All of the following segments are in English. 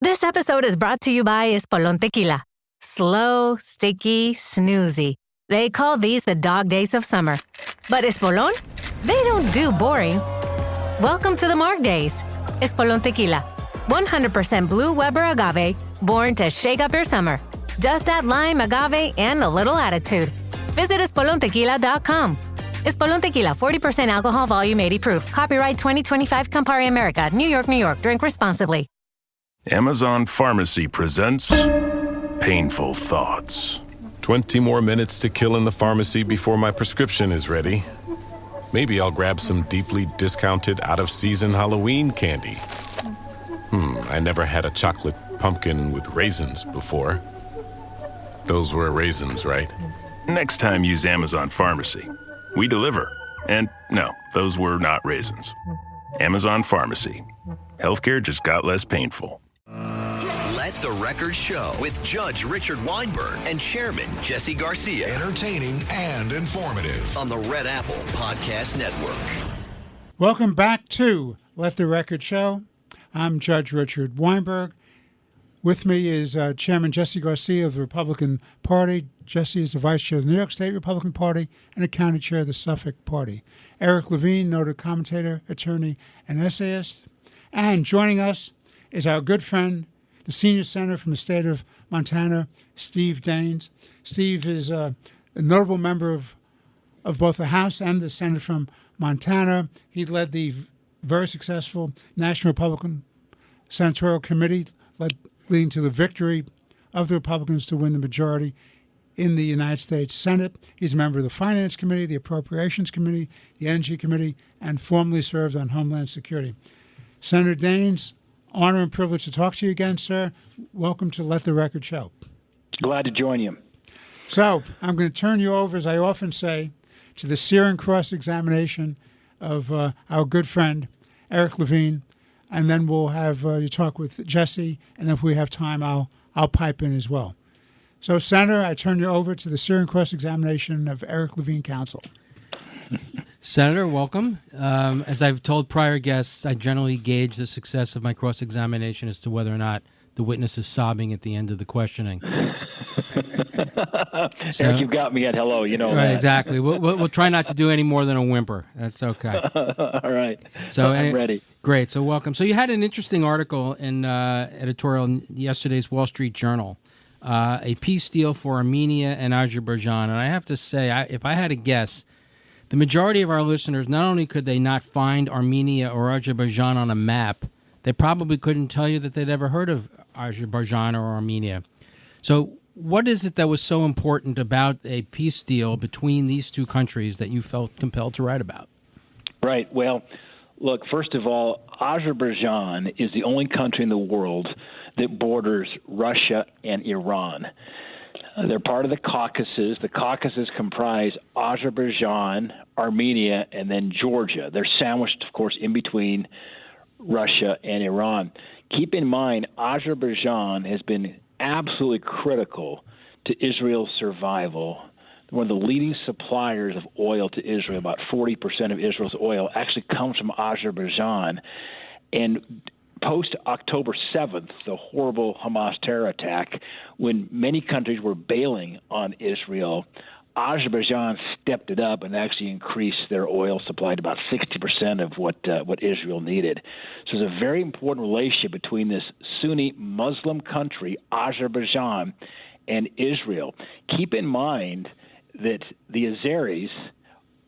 This episode is brought to you by Espolón Tequila. Slow, sticky, snoozy. They call these the dog days of summer. But Espolón? They don't do boring. Welcome to the Marg Days. Espolón Tequila. 100% blue Weber agave, born to shake up your summer. Just add lime, agave, and a little attitude. Visit espolontequila.com. Espolón Tequila, 40% alcohol, volume 80 proof. Copyright 2025 Campari America, New York, New York. Drink responsibly. Amazon Pharmacy presents Painful Thoughts. 20 more minutes to kill in the pharmacy before my prescription is ready. Maybe I'll grab some deeply discounted, out-of-season Halloween candy. I never had a chocolate pumpkin with raisins before. Those were raisins, right? Next time, use Amazon Pharmacy. We deliver. And no, those were not raisins. Amazon Pharmacy. Healthcare just got less painful. Let the Record Show with Judge Richard Weinberg and Chairman Jesse Garcia. Entertaining and informative. On the Red Apple Podcast Network. Welcome back to Let the Record Show. I'm Judge Richard Weinberg. With me is Chairman Jesse Garcia of the Republican Party. Jesse is the Vice Chair of the New York State Republican Party and the County Chair of the Suffolk Party. Eric Levine, noted commentator, attorney, and essayist. And joining us is our good friend, the senior senator from the state of Montana, Steve Daines. Steve is a notable member of both the House and the Senate from Montana. He led the very successful National Republican Senatorial Committee, leading to the victory of the Republicans to win the majority in the United States Senate. He's a member of the Finance Committee, the Appropriations Committee, the Energy Committee, and formerly served on Homeland Security. Senator Daines, honor and privilege to talk to you again, sir. Welcome to Let the Record Show. Glad to join you. So I'm going to turn you over, as I often say, to the searing cross-examination of our good friend, Eric Levine, and then we'll have you talk with Jesse, and if we have time, I'll pipe in as well. So, Senator, I turn you over to the searing cross-examination of Eric Levine, counsel. Senator, welcome. As I've told prior guests, I generally gauge the success of my cross-examination as to whether or not the witness is sobbing at the end of the questioning. Eric, you've got me at hello. You know right, that. Exactly. We'll try not to do any more than a whimper. That's okay. All right. So I'm ready. Great. So welcome. So you had an interesting article in editorial in yesterday's Wall Street Journal, a peace deal for Armenia and Azerbaijan. And I have to say, if I had to guess, the majority of our listeners, not only could they not find Armenia or Azerbaijan on a map, they probably couldn't tell you that they'd ever heard of Azerbaijan or Armenia. So what is it that was so important about a peace deal between these two countries that you felt compelled to write about? Right. Well, look, first of all, Azerbaijan is the only country in the world that borders Russia and Iran. They're part of the Caucasus. The Caucasus comprise Azerbaijan, Armenia, and then Georgia. They're sandwiched, of course, in between Russia and Iran. Keep in mind, Azerbaijan has been absolutely critical to Israel's survival. One of the leading suppliers of oil to Israel, about 40% of Israel's oil, actually comes from Azerbaijan. And post-October 7th, the horrible Hamas terror attack, when many countries were bailing on Israel, Azerbaijan stepped it up and actually increased their oil supply to about 60% of what Israel needed. So there's a very important relationship between this Sunni Muslim country, Azerbaijan, and Israel. Keep in mind that the Azeris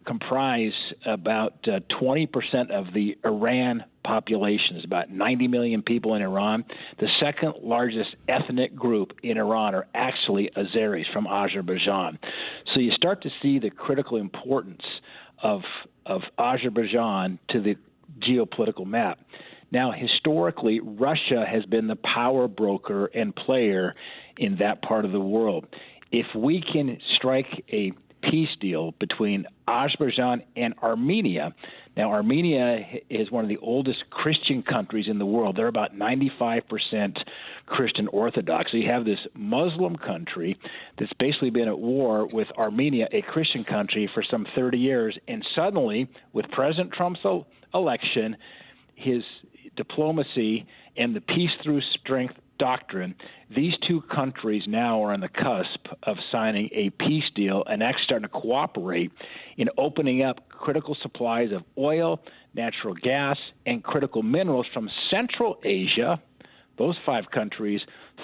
comprise about 20% of the Iran population. There's about 90 million people in Iran. The second largest ethnic group in Iran are actually Azeris from Azerbaijan. So you start to see the critical importance of Azerbaijan to the geopolitical map. Now, historically, Russia has been the power broker and player in that part of the world. If we can strike a peace deal between Azerbaijan and Armenia. Now, Armenia is one of the oldest Christian countries in the world. They're about 95% Christian Orthodox. So you have this Muslim country that's basically been at war with Armenia, a Christian country, for some 30 years. And suddenly, with President Trump's election, his diplomacy and the peace through strength doctrine, these two countries now are on the cusp of signing a peace deal and actually starting to cooperate in opening up critical supplies of oil, natural gas, and critical minerals from Central Asia, those 5 countries,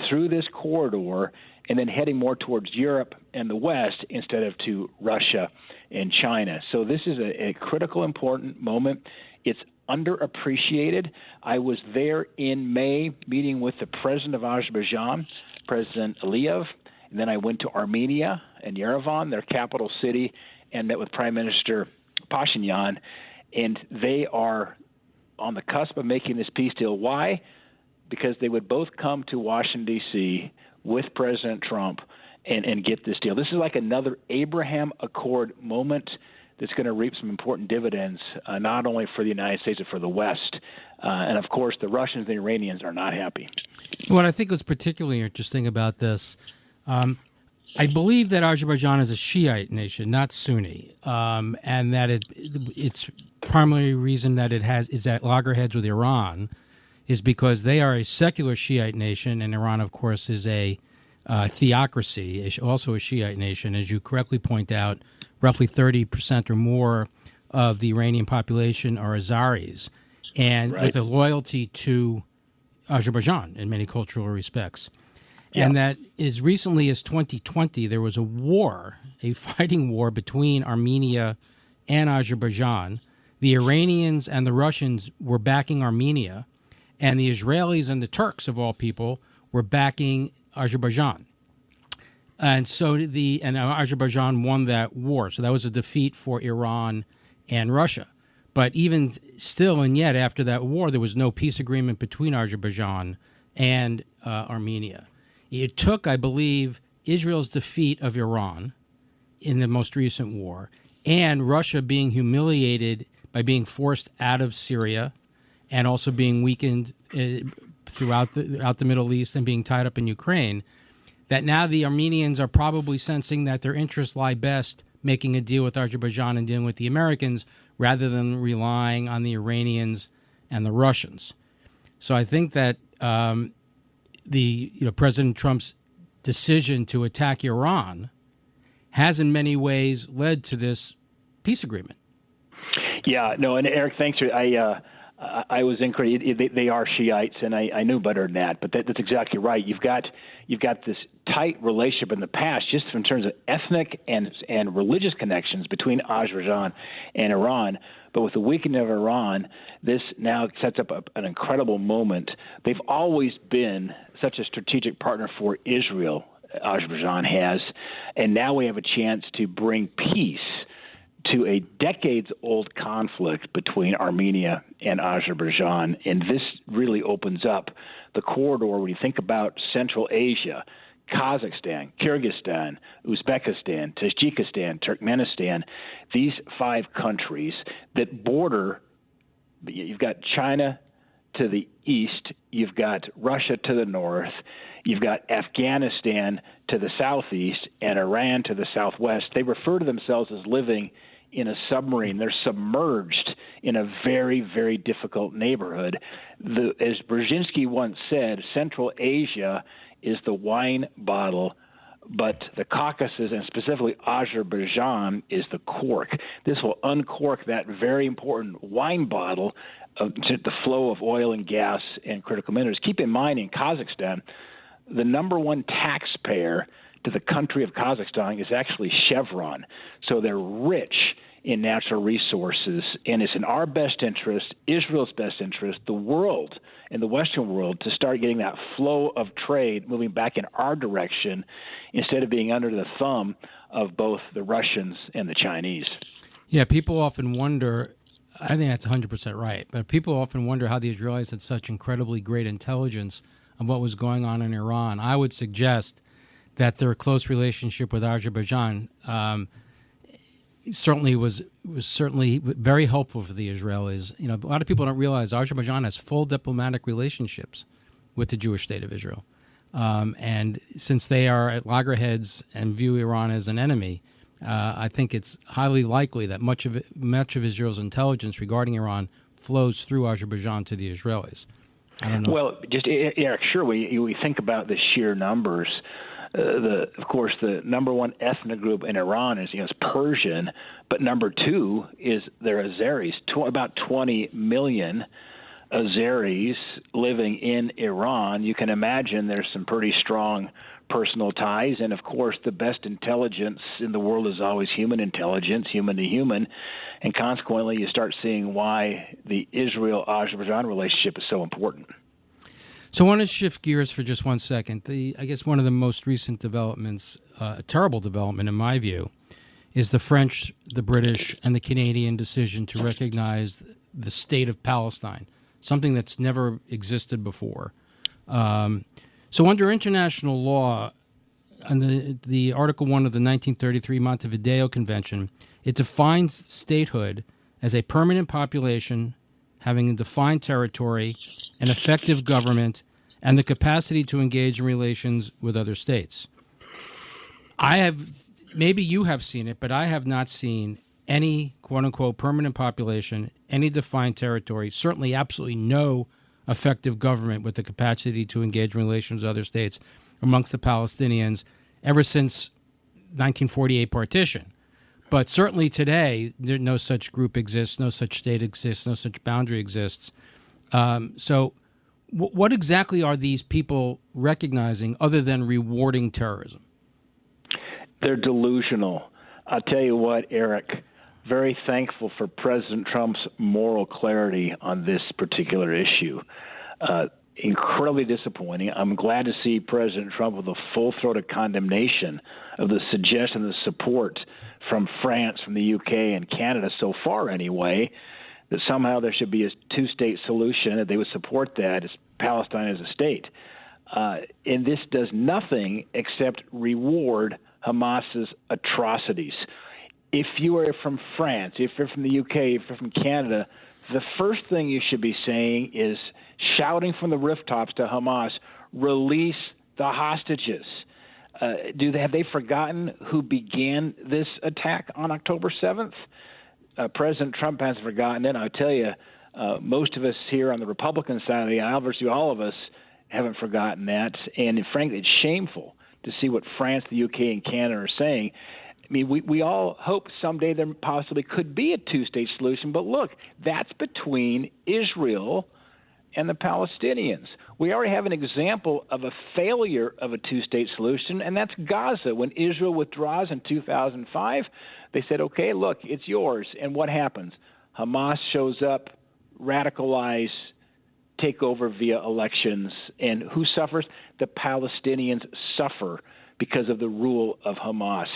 through this corridor, and then heading more towards Europe and the West instead of to Russia and China. So this is a critical, important moment. It's underappreciated. I was there in May meeting with the president of Azerbaijan, President Aliyev, and then I went to Armenia and Yerevan, their capital city, and met with Prime Minister Pashinyan, and they are on the cusp of making this peace deal. Why? Because they would both come to Washington, D.C. with President Trump and get this deal. This is like another Abraham Accord moment that's going to reap some important dividends, not only for the United States, but for the West. And, of course, the Russians and the Iranians are not happy. What I think was particularly interesting about this, I believe that Azerbaijan is a Shiite nation, not Sunni, and that its primary reason that it is at loggerheads with Iran is because they are a secular Shiite nation, and Iran, of course, is a theocracy, also a Shiite nation. As you correctly point out, roughly 30% or more of the Iranian population are Azaris, and with a loyalty to Azerbaijan in many cultural respects. Yeah. And that as recently as 2020, there was a fighting war between Armenia and Azerbaijan. The Iranians and the Russians were backing Armenia, and the Israelis and the Turks, of all people, were backing Azerbaijan. And so Azerbaijan won that war. So that was a defeat for Iran and Russia. But even still and yet after that war, there was no peace agreement between Azerbaijan and Armenia. It took, I believe, Israel's defeat of Iran in the most recent war and Russia being humiliated by being forced out of Syria and also being weakened throughout the Middle East and being tied up in Ukraine, that now the Armenians are probably sensing that their interests lie best making a deal with Azerbaijan and dealing with the Americans rather than relying on the Iranians and the Russians. So I think that President Trump's decision to attack Iran has in many ways led to this peace agreement. Yeah, no, and Eric, thanks. I was incorrect. They are Shiites, and I knew better than that. But that's exactly right. You've got this tight relationship in the past, just in terms of ethnic and religious connections between Azerbaijan and Iran. But with the weakening of Iran, this now sets up an incredible moment. They've always been such a strategic partner for Israel, Azerbaijan has, and now we have a chance to bring peace to a decades-old conflict between Armenia and Azerbaijan. And this really opens up the corridor when you think about Central Asia, Kazakhstan, Kyrgyzstan, Uzbekistan, Tajikistan, Turkmenistan, these 5 countries that border. You've got China to the east, you've got Russia to the north, you've got Afghanistan to the southeast, and Iran to the southwest. They refer to themselves as living in a submarine. They're submerged in a very, very difficult neighborhood. As Brzezinski once said, Central Asia is the wine bottle, but the Caucasus, and specifically Azerbaijan, is the cork. This will uncork that very important wine bottle to the flow of oil and gas and critical minerals. Keep in mind, in Kazakhstan, the number one taxpayer to the country of Kazakhstan is actually Chevron. So they're rich in natural resources, and it's in our best interest, Israel's best interest, the world and the Western world, to start getting that flow of trade moving back in our direction instead of being under the thumb of both the Russians and the Chinese. Yeah, people often wonder, I think that's 100% right, but people often wonder how the Israelis had such incredibly great intelligence of what was going on in Iran. I would suggest that their close relationship with Azerbaijan certainly was very helpful for the Israelis. You know, a lot of people don't realize Azerbaijan has full diplomatic relationships with the Jewish state of Israel, and since they are at loggerheads and view Iran as an enemy, I think it's highly likely that much of Israel's intelligence regarding Iran flows through Azerbaijan to the Israelis. I don't know. Well, just Eric, sure. We think about the sheer numbers. Of course, the number one ethnic group in Iran is Persian, but number two is they're Azeris. About 20 million Azeris living in Iran. You can imagine there's some pretty strong personal ties, and of course the best intelligence in the world is always human intelligence, human to human, and consequently you start seeing why the Israel-Azerbaijan relationship is so important. So I want to shift gears for just 1 second. I guess one of the most recent developments, a terrible development in my view, is the French, the British, and the Canadian decision to recognize the state of Palestine, something that's never existed before. So under international law, under the Article 1 of the 1933 Montevideo Convention, it defines statehood as a permanent population having a defined territory, an effective government, and the capacity to engage in relations with other states. Maybe you have seen it, but I have not seen any quote-unquote permanent population, any defined territory, certainly absolutely no effective government with the capacity to engage in relations with other states amongst the Palestinians ever since 1948 partition. But certainly today, no such group exists, no such state exists, no such boundary exists. So what exactly are these people recognizing other than rewarding terrorism? They're delusional. I'll tell you what, Eric, very thankful for President Trump's moral clarity on this particular issue. Incredibly disappointing. I'm glad to see President Trump with a full-throated condemnation of the suggestion, the support from France, from the UK, and Canada so far anyway, that somehow there should be a two-state solution, that they would support that as Palestine as a state. And this does nothing except reward Hamas's atrocities. If you are from France, if you're from the UK, if you're from Canada, the first thing you should be saying is shouting from the rooftops to Hamas, release the hostages. Have they forgotten who began this attack on October 7th? President Trump hasn't forgotten it. I'll tell you, most of us here on the Republican side of the aisle, virtually all of us, haven't forgotten that. And frankly, it's shameful to see what France, the UK, and Canada are saying. I mean, we all hope someday there possibly could be a two-state solution, but look, that's between Israel and the Palestinians. We already have an example of a failure of a two-state solution, and that's Gaza. When Israel withdraws in 2005, they said, okay, look, it's yours. And what happens? Hamas shows up, radicalize, take over via elections, and who suffers? The Palestinians suffer because of the rule of Hamas.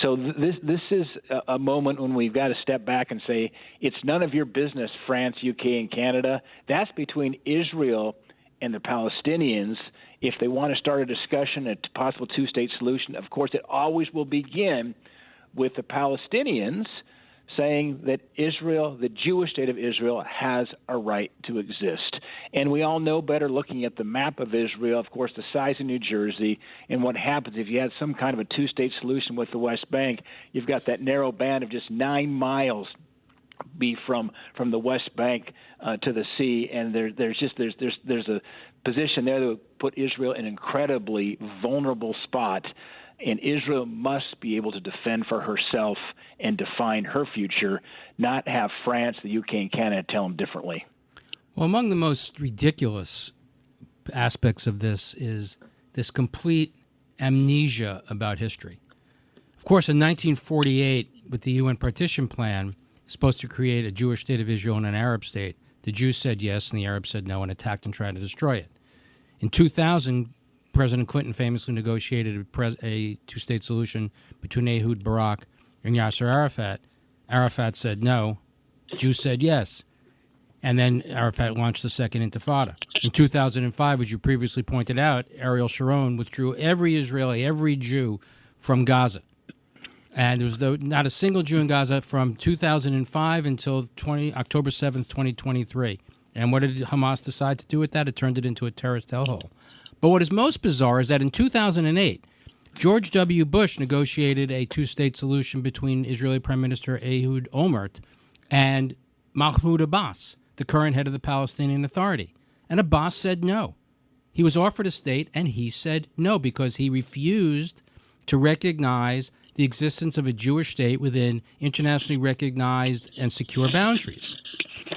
So this is a moment when we've got to step back and say, it's none of your business, France, UK, and Canada. That's between Israel and the Palestinians. If they want to start a discussion, a possible two-state solution, of course, it always will begin with the Palestinians saying that Israel, the Jewish state of Israel, has a right to exist. And we all know better looking at the map of Israel, of course, the size of New Jersey, and what happens if you had some kind of a two-state solution with the West Bank. You've got that narrow band of just 9 miles be from the West Bank to the sea, and there's a position there that would put Israel in an incredibly vulnerable spot. And Israel must be able to defend for herself and define her future, not have France, the UK, and Canada tell them differently. Well, among the most ridiculous aspects of this is this complete amnesia about history. Of course, in 1948, with the UN partition plan, supposed to create a Jewish state of Israel and an Arab state, the Jews said yes and the Arabs said no and attacked and tried to destroy it. In 2000, President Clinton famously negotiated a two-state solution between Ehud Barak and Yasser Arafat. Arafat said no. Jews said yes. And then Arafat launched the Second Intifada. In 2005, as you previously pointed out, Ariel Sharon withdrew every Israeli, every Jew from Gaza. And there was not a single Jew in Gaza from 2005 until October 7th, 2023. And what did Hamas decide to do with that? It turned it into a terrorist hellhole. But what is most bizarre is that in 2008, George W. Bush negotiated a two-state solution between Israeli Prime Minister Ehud Olmert and Mahmoud Abbas, the current head of the Palestinian Authority. And Abbas said no. He was offered a state, and he said no because he refused to recognize the existence of a Jewish state within internationally recognized and secure boundaries.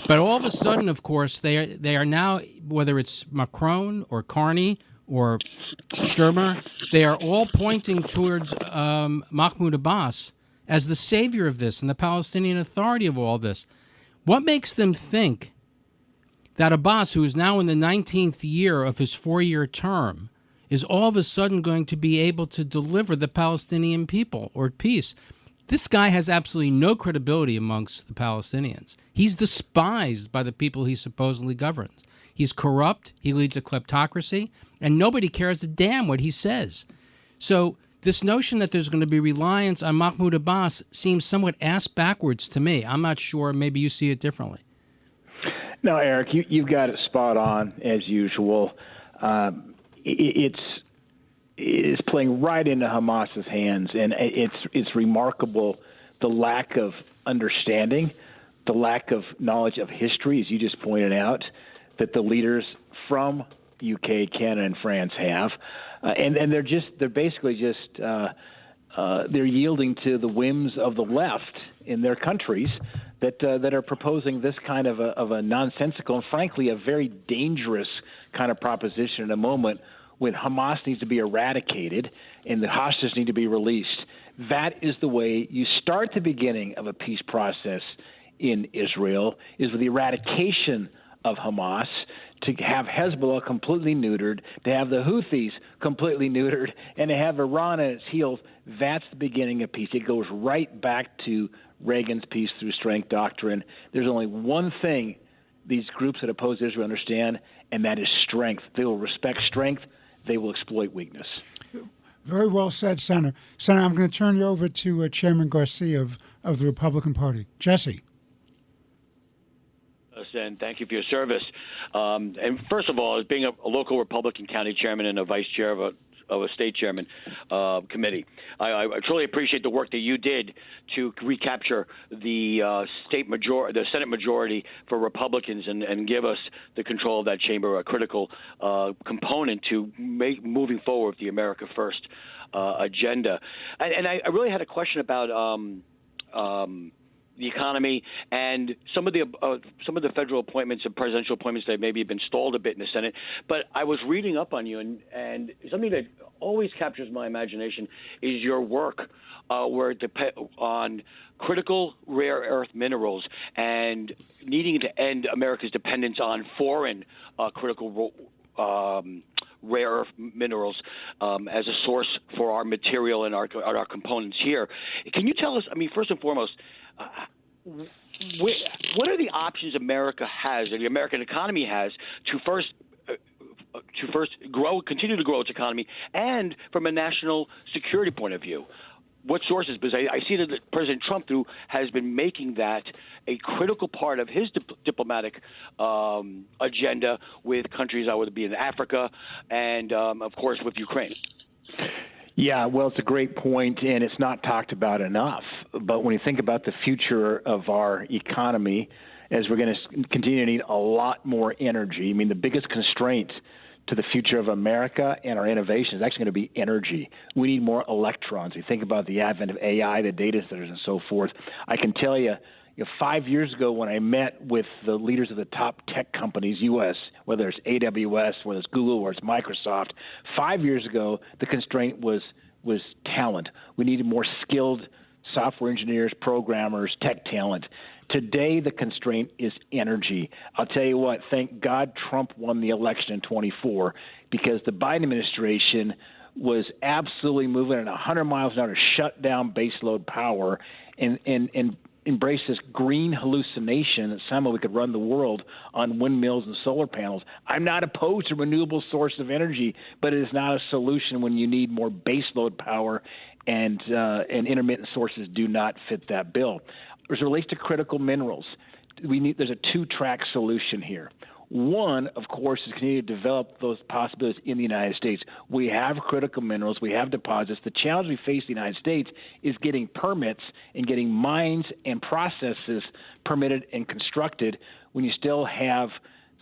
But all of a sudden, of course, they are now, whether it's Macron or Carney or Sturmer, they are all pointing towards Mahmoud Abbas as the savior of this and the Palestinian Authority of all this. What makes them think that Abbas, who is now in the 19th year of his 4-year term, is all of a sudden going to be able to deliver the Palestinian people or peace? This guy has absolutely no credibility amongst the Palestinians. He's despised by the people he supposedly governs. He's corrupt, he leads a kleptocracy, and nobody cares a damn what he says. So this notion that there's going to be reliance on Mahmoud Abbas seems somewhat ass backwards to me. I'm not sure. Maybe you see it differently. No, Eric, you've got it spot on, as usual. It's playing right into Hamas's hands, and it's remarkable the lack of understanding, the lack of knowledge of history, as you just pointed out, that the leaders from UK, Canada, and France have, and they're basically just they're yielding to the whims of the left in their countries that are proposing this kind of a nonsensical and frankly a very dangerous kind of proposition in a moment when Hamas needs to be eradicated and the hostages need to be released. That is the way you start the beginning of a peace process in Israel, is with the eradication of Hamas, to have Hezbollah completely neutered, to have the Houthis completely neutered, and to have Iran at its heels. That's the beginning of peace. It goes right back to Reagan's peace through strength doctrine. There's only one thing these groups that oppose Israel understand, and that is strength. They will respect strength. They will exploit weakness. Very well said, Senator. Senator, I'm going to turn you over to Chairman Garcia of the Republican Party. Jesse. And thank you for your service. And first of all, as being a local Republican county chairman and a vice chair of a state chairman committee, I truly appreciate the work that you did to recapture the Senate majority for Republicans and give us the control of that chamber, a critical component to moving forward with the America First agenda. And I really had a question about the economy and some of the federal appointments and presidential appointments that maybe have been stalled a bit in the Senate. But I was reading up on you, and something that always captures my imagination is your work on critical rare earth minerals and needing to end America's dependence on foreign critical rare earth minerals as a source for our material and our components here. Can you tell us, first and foremost, what are the options America has, or the American economy has, to first continue to grow its economy, and from a national security point of view? What sources? Because I see that President Trump has been making that a critical part of his diplomatic agenda with countries that would be in Africa and, of course, with Ukraine. Yeah, well, it's a great point, and it's not talked about enough. But when you think about the future of our economy, as we're going to continue to need a lot more energy, the biggest constraint to the future of America and our innovation is actually going to be energy. We need more electrons. You think about the advent of AI, the data centers, and so forth. I can tell you, 5 years ago when I met with the leaders of the top tech companies, U.S., whether it's AWS, whether it's Google, or it's Microsoft, 5 years ago the constraint was talent. We needed more skilled software engineers, programmers, tech talent. Today the constraint is energy. I'll tell you what, thank God Trump won the election in 24, because the Biden administration was absolutely moving at 100 miles an hour to shut down baseload power and embrace this green hallucination that somehow we could run the world on windmills and solar panels. I'm not opposed to renewable source of energy, but it is not a solution when you need more baseload power, and intermittent sources do not fit that bill. As it relates to critical minerals, there's a two-track solution here. One, of course, is continue to develop those possibilities in the United States. We have critical minerals. We have deposits. The challenge we face in the United States is getting permits and getting mines and processes permitted and constructed when you still have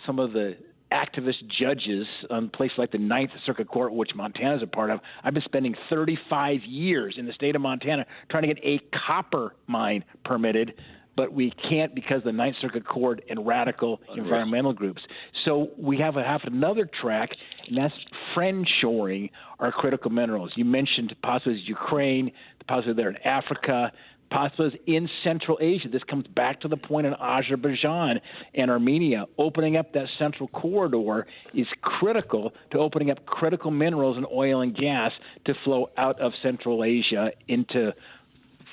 some of the activist judges on places like the Ninth Circuit Court, which Montana is a part of. I've been spending 35 years in the state of Montana trying to get a copper mine permitted, but we can't because of the Ninth Circuit Court and radical environmental groups. So we have another track, and that's friend-shoring our critical minerals. You mentioned possibilities Ukraine, possibilities there in Africa, possibilities in Central Asia. This comes back to the point in Azerbaijan and Armenia. Opening up that central corridor is critical to opening up critical minerals and oil and gas to flow out of Central Asia into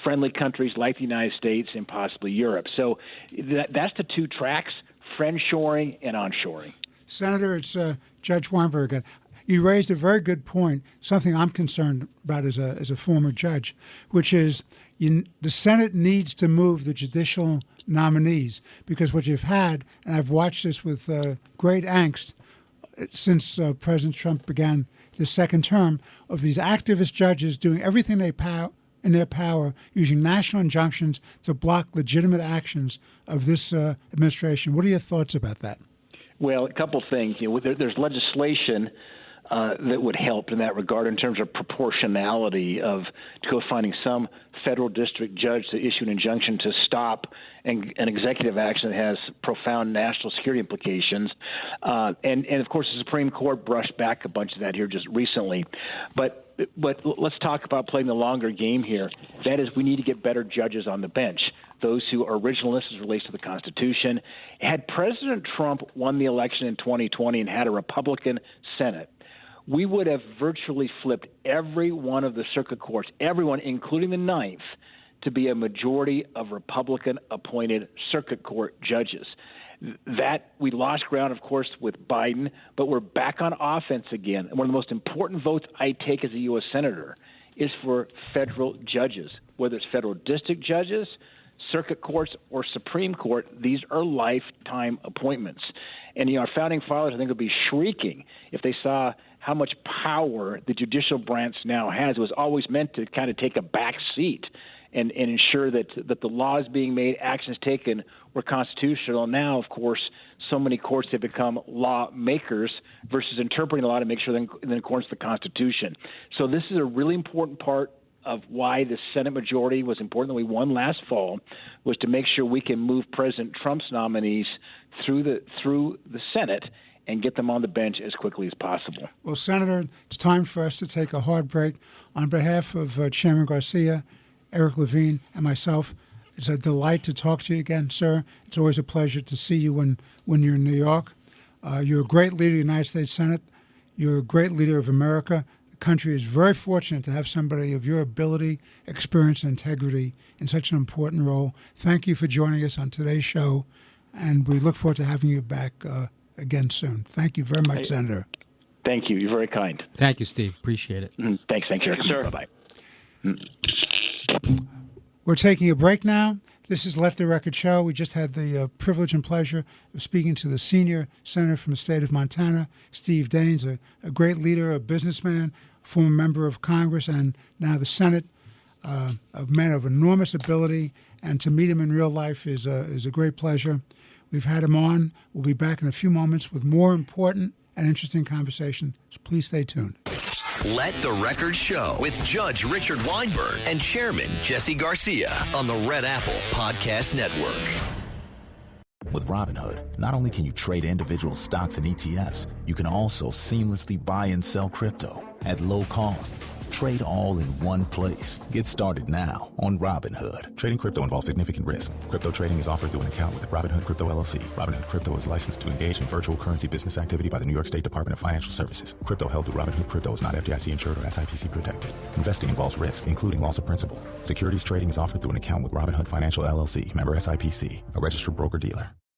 friendly countries like the United States and possibly Europe. So that's the two tracks, friend-shoring and onshoring. Senator, it's Judge Weinberg again. You raised a very good point, something I'm concerned about as a former judge, which is the Senate needs to move the judicial nominees, because what you've had, and I've watched this with great angst since President Trump began his second term, of these activist judges doing everything in their power, using national injunctions to block legitimate actions of this administration. What are your thoughts about that? Well, a couple things. There's legislation that would help in that regard in terms of proportionality of finding some federal district judge to issue an injunction to stop an executive action that has profound national security implications. And of course, the Supreme Court brushed back a bunch of that here just recently. But let's talk about playing the longer game here. That is, we need to get better judges on the bench, those who are originalists as it relates to the Constitution. Had President Trump won the election in 2020 and had a Republican Senate, we would have virtually flipped every one of the circuit courts, everyone, including the Ninth, to be a majority of Republican-appointed circuit court judges. That we lost ground, of course, with Biden, but we're back on offense again. And one of the most important votes I take as a U.S. Senator is for federal judges, whether it's federal district judges, circuit courts, or Supreme Court. These are lifetime appointments. And our founding fathers, I think, would be shrieking if they saw how much power the judicial branch now has. It was always meant to kind of take a back seat and ensure that the laws being made, actions taken were constitutional. Now, of course, so many courts have become lawmakers versus interpreting the law to make sure they're in accordance with the Constitution. So this is a really important part of why the Senate majority was important that we won last fall, was to make sure we can move President Trump's nominees through the Senate and get them on the bench as quickly as possible. Well, Senator, it's time for us to take a hard break. On behalf of Chairman Garcia, Eric Levine, and myself, it's a delight to talk to you again, sir. It's always a pleasure to see you when you're in New York. You're a great leader of the United States Senate. You're a great leader of America. The country is very fortunate to have somebody of your ability, experience, and integrity in such an important role. Thank you for joining us on today's show, and we look forward to having you back again soon. Thank you very much, Senator. Thank you. You're very kind. Thank you, Steve. Appreciate it. Thanks, Eric. Sir. Bye-bye. We're taking a break now. This is Let the Record Show. We just had the privilege and pleasure of speaking to the senior senator from the state of Montana, Steve Daines, a great leader, a businessman, former member of Congress, and now the Senate, a man of enormous ability. And to meet him in real life is a great pleasure. We've had him on. We'll be back in a few moments with more important and interesting conversation. So please stay tuned. Let the Record Show with Judge Richard Weinberg and Chairman Jesse Garcia on the Red Apple Podcast Network. With Robinhood, not only can you trade individual stocks and ETFs, you can also seamlessly buy and sell crypto at low costs. Trade all in one place. Get started now on Robinhood. Trading crypto involves significant risk. Crypto trading is offered through an account with Robinhood Crypto LLC. Robinhood Crypto is licensed to engage in virtual currency business activity by the New York State Department of Financial Services. Crypto held through Robinhood Crypto is not FDIC insured or SIPC protected. Investing involves risk, including loss of principal. Securities trading is offered through an account with Robinhood Financial LLC, member SIPC, a registered broker-dealer.